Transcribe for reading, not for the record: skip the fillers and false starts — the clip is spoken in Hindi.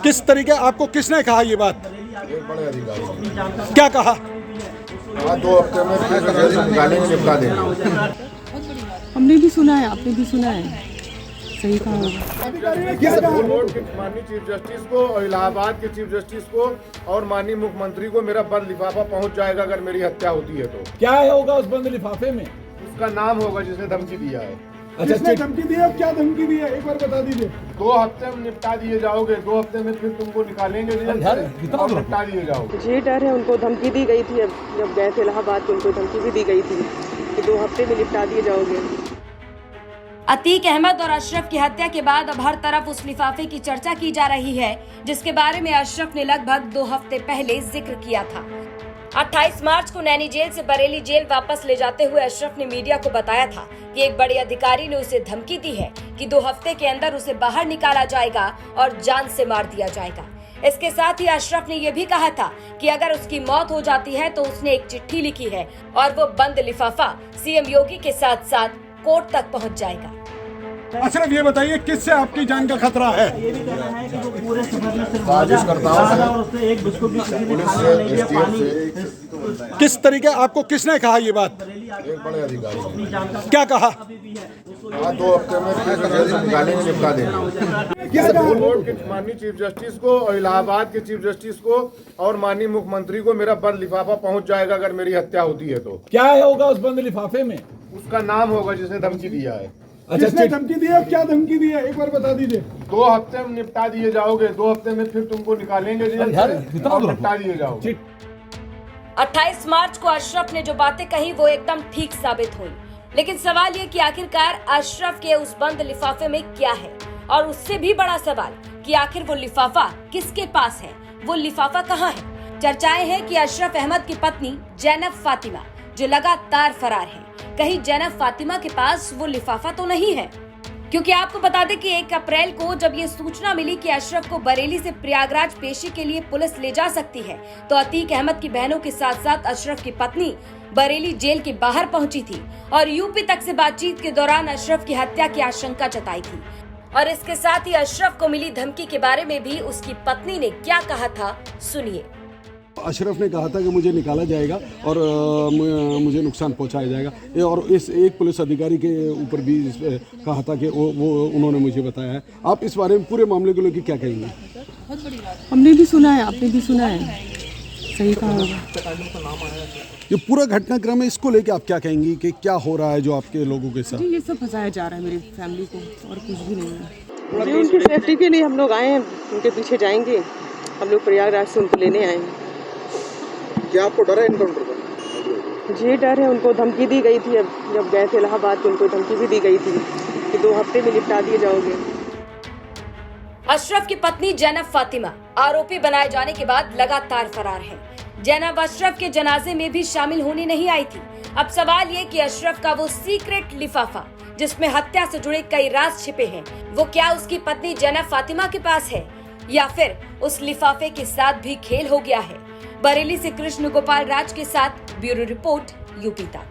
किस तरीके आपको किसने कहा ये बात? एक बड़े अधिकारी क्या कहा? 2 हफ्ते में फिर निकालेंगे, निपटा देंगे। हमने भी सुना है, आपने भी सुना है, सही कहा होगा। माननीय चीफ जस्टिस को और इलाहाबाद के चीफ जस्टिस को और माननीय मुख्यमंत्री को मेरा बंद लिफाफा पहुंच जाएगा अगर मेरी हत्या होती है तो। क्या होगा उस बंद लिफाफे में? उसका नाम होगा जिसने धमकी दिया है। अच्छा, धमकी दी है? क्या धमकी दी है, एक बार बता दीजिए। 2 हफ्ते में निपटा दिए जाओगे, 2 हफ्ते में फिर तुमको निकालेंगे जेल से और निपटा दिए जाओगे। मुझे डर है, उनको धमकी दी गई थी, जब गए थे इलाहाबाद तो उनको धमकी भी दी गई थी कि 2 हफ्ते में निपटा दिए जाओगे। अतीक अहमद और अशरफ की हत्या के बाद अब हर तरफ उस लिफाफे की चर्चा की जा रही है जिसके बारे में अशरफ ने लगभग 2 हफ्ते पहले जिक्र किया था। 28 मार्च को नैनी जेल से बरेली जेल वापस ले जाते हुए अशरफ ने मीडिया को बताया था कि एक बड़े अधिकारी ने उसे धमकी दी है कि 2 हफ्ते के अंदर उसे बाहर निकाला जाएगा और जान से मार दिया जाएगा। इसके साथ ही अशरफ ने यह भी कहा था कि अगर उसकी मौत हो जाती है तो उसने एक चिट्ठी लिखी है और वो बंद लिफाफा सीएम योगी के साथ साथ कोर्ट तक पहुंच जाएगा। अशरफ, ये बताइए किससे आपकी जान का खतरा है? किस तरीके आपको किसने कहा ये बात? एक बड़े अधिकारी क्या कहा? 2 हफ्ते में फिर निकालेंगे, निपटा देंगे। माननीय चीफ जस्टिस को और इलाहाबाद के चीफ जस्टिस को और माननीय मुख्यमंत्री को मेरा बंद लिफाफा पहुंच जाएगा अगर मेरी हत्या होती है तो। क्या होगा उस बंद लिफाफे में? उसका नाम होगा जिसने धमकी दिया है। अच्छा, धमकी दी है? क्या धमकी दी है, एक बार बता दीजिए। 2 हफ्ते में निपटा दिए जाओगे, 2 हफ्ते में फिर तुमको निकालेंगे जेल से और निपटा दिए जाओगे। 28 मार्च को अशरफ ने जो बातें कही वो एकदम ठीक साबित हुई, लेकिन सवाल ये कि आखिरकार अशरफ के उस बंद लिफाफे में क्या है, और उससे भी बड़ा सवाल कि आखिर वो लिफाफा किसके पास है, वो लिफाफा कहाँ है। चर्चाएं हैं कि अशरफ अहमद की पत्नी जैनब फातिमा जो लगातार फरार है, कहीं जैनब फातिमा के पास वो लिफाफा तो नहीं है, क्योंकि आपको बता दें कि 1 अप्रैल को जब ये सूचना मिली कि अशरफ को बरेली से प्रयागराज पेशी के लिए पुलिस ले जा सकती है तो अतीक अहमद की बहनों के साथ साथ अशरफ की पत्नी बरेली जेल के बाहर पहुंची थी और यूपी तक से बातचीत के दौरान अशरफ की हत्या की आशंका जताई थी। और इसके साथ ही अशरफ को मिली धमकी के बारे में भी उसकी पत्नी ने क्या कहा था, सुनिए। अशरफ ने कहा था कि मुझे निकाला जाएगा और मुझे नुकसान पहुंचाया जाएगा, और इस एक पुलिस अधिकारी के ऊपर भी कहा था कि वो उन्होंने मुझे बताया है। आप इस बारे में पूरे मामले को लेकर क्या कहेंगे? हमने भी सुना है, आपने भी सुना है, सही कहा होगा। ये पूरा घटनाक्रम है, इसको लेके आप क्या कहेंगी कि क्या हो रहा है जो आपके लोगों के साथ? ये सब फंसाया जा रहा है मेरी फैमिली को, और कुछ भी नहीं है। जी, उनकी सेफ्टी के लिए हम लोग आए हैं, उनके पीछे जाएंगे। हम लोग प्रयागराज से उनको लेने आए हैं। क्या आपको डर है इनकाउंटर का? मुझे डर है, उनको धमकी दी गई थी, जब गए थे इलाहाबाद तो उनको धमकी भी दी गई थी कि 2 हफ्ते में निपटा दिए जाओगे। अशरफ की पत्नी जैनब फातिमा आरोपी बनाए जाने के बाद लगातार फरार है। जैनब अशरफ के जनाजे में भी शामिल होने नहीं आई थी। अब सवाल ये कि अशरफ का वो सीक्रेट लिफाफा जिसमें हत्या से जुड़े कई राज छिपे हैं, वो क्या उसकी पत्नी जैनब फातिमा के पास है, या फिर उस लिफाफे के साथ भी खेल हो गया है। बरेली से कृष्ण गोपाल राज के साथ ब्यूरो रिपोर्ट, यूपी तक।